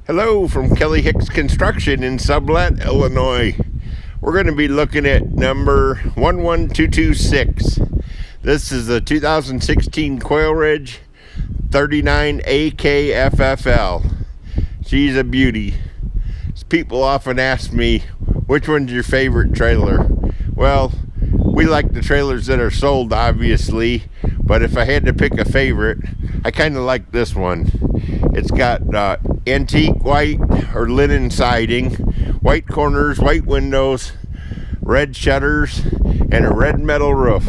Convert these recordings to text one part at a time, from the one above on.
Hello from Kelly Hicks Construction in Sublette, Illinois. We're going to be looking at number 11226. This is the 2016 Quailridge 39AKFFL. She's a beauty. People often ask me, which one's your favorite trailer? Well, we like the trailers that are sold, obviously, but if I had to pick a favorite, I kind of like this one. It's got antique white or linen siding, white corners, white windows, red shutters, and a red metal roof.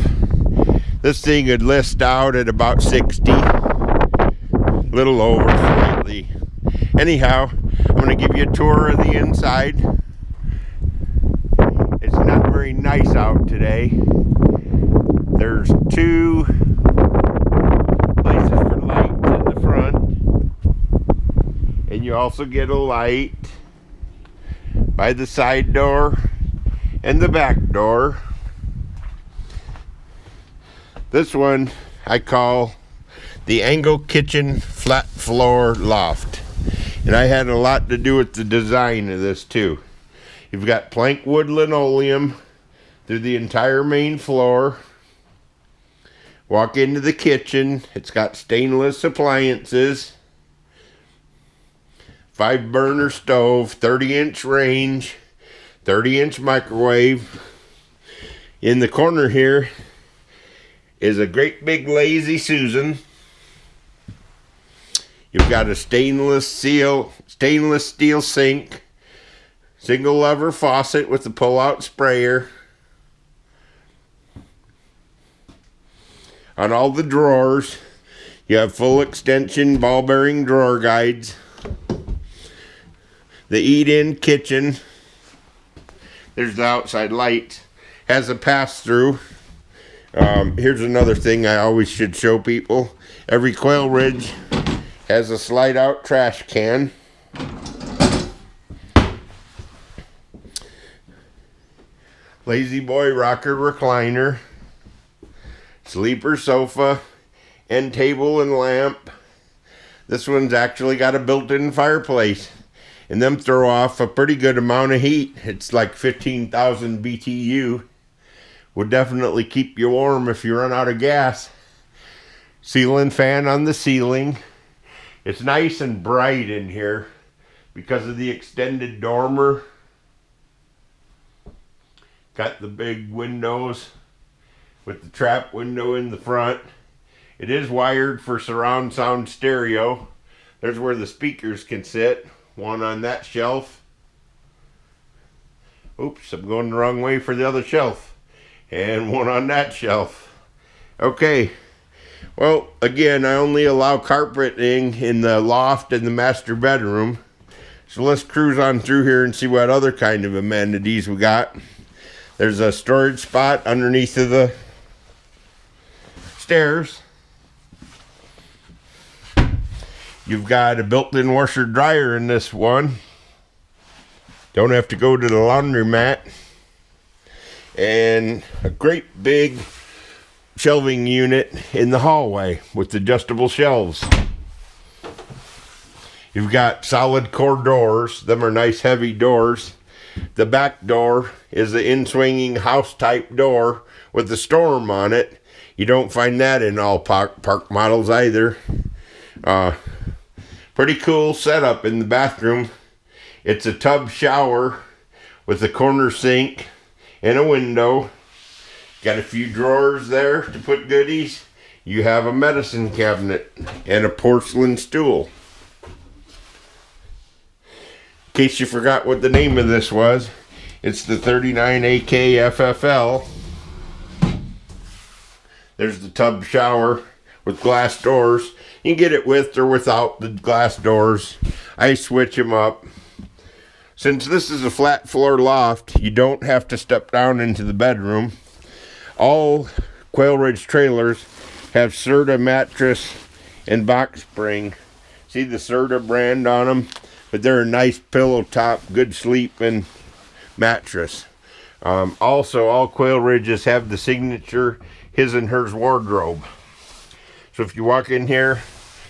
This thing would list out at about 60, a little over slightly. Anyhow, I'm going to give you a tour of the inside. It's not very nice out today. There's two places for lights in the front, and you also get a light by the side door and the back door. This one I call the angle kitchen flat floor loft, and I had a lot to do with the design of this too. You've got plank wood linoleum through the entire main floor. Walk into the kitchen. It's got stainless appliances, 5-burner stove, 30-inch range, 30-inch microwave. In the corner here is a great big lazy Susan. You've got a stainless steel sink, single lever faucet with a pull-out sprayer. On all the drawers, you have full extension ball bearing drawer guides. The eat-in kitchen, there's the outside light, has a pass-through. Here's another thing I always should show people. Every Quailridge has a slide-out trash can. Lazy boy rocker recliner, sleeper sofa, end table and lamp. This one's actually got a built-in fireplace, and them throw off a pretty good amount of heat. It's like 15,000 BTU. Would definitely keep you warm if you run out of gas. Ceiling fan on the ceiling. It's nice and bright in here because of the extended dormer. Got the big windows with the trap window in the front. It is wired for surround sound stereo. There's where the speakers can sit. One on that shelf. Oops, I'm going the wrong way for the other shelf. And one on that shelf. Okay. Well, again, I only allow carpeting in the loft and the master bedroom. So let's cruise on through here and see what other kind of amenities we got. There's a storage spot underneath of the stairs. You've got a built-in washer dryer in this one. Don't have to go to the laundromat. And a great big shelving unit in the hallway with adjustable shelves. You've got solid core doors. Them are nice heavy doors. The back door is the in-swinging house type door with the storm on it. You don't find that in all park models either. Pretty cool setup in the bathroom. It's a tub shower with a corner sink and a window. Got a few drawers there to put goodies. You have a medicine cabinet and a porcelain stool. In case you forgot what the name of this was, it's the 39AKFFL. There's the tub shower with glass doors. You can get it with or without the glass doors. I switch them up. Since this is a flat floor loft, you don't have to step down into the bedroom. All Quailridge trailers have Serta mattress and box spring. See the Serta brand on them? But they're a nice pillow top, good sleeping mattress. Also, all Quailridges have the signature his and hers wardrobe. So if you walk in here,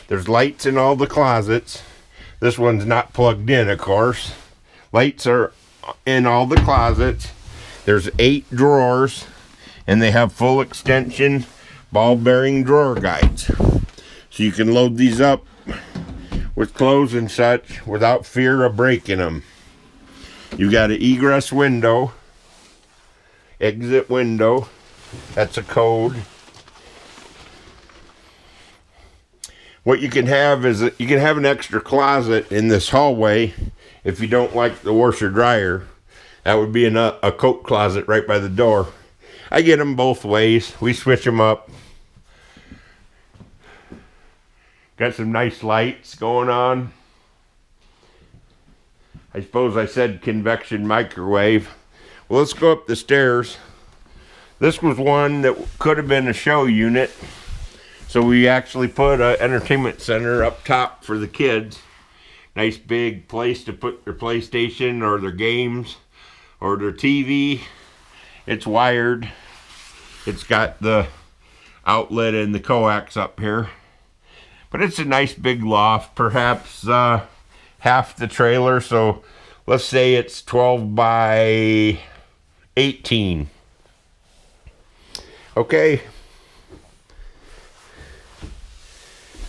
there's lights in all the closets. This one's not plugged in, of course. Lights are in all the closets. There's 8 drawers, and they have full extension ball bearing drawer guides. So you can load these up with clothes and such without fear of breaking them. You've got an egress window, exit window. That's a code. What you can have is you can have an extra closet in this hallway if you don't like the washer dryer. That would be a coat closet right by the door. I get them both ways. We switch them up. Got some nice lights going on. I suppose I said convection microwave. Well, let's go up the stairs. This was one that could have been a show unit. So we actually put an entertainment center up top for the kids. Nice big place to put their PlayStation or their games or their TV. It's wired. It's got the outlet and the coax up here. But it's a nice big loft, perhaps half the trailer. So let's say it's 12 by 18. Okay.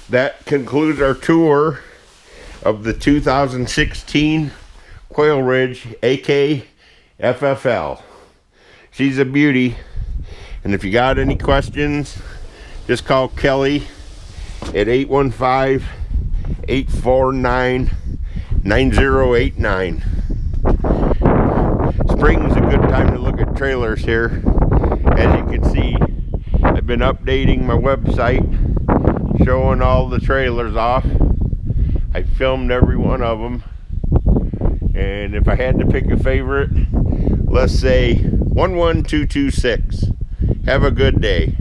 That concludes our tour of the 2016 Quailridge AKFFL. She's a beauty. And if you got any questions, just call Kelly at 815-849-9089. Spring's a good time to look at trailers here. As you can see, I've been updating my website, showing all the trailers off. I filmed every one of them. And if I had to pick a favorite, let's say 11226. Have a good day.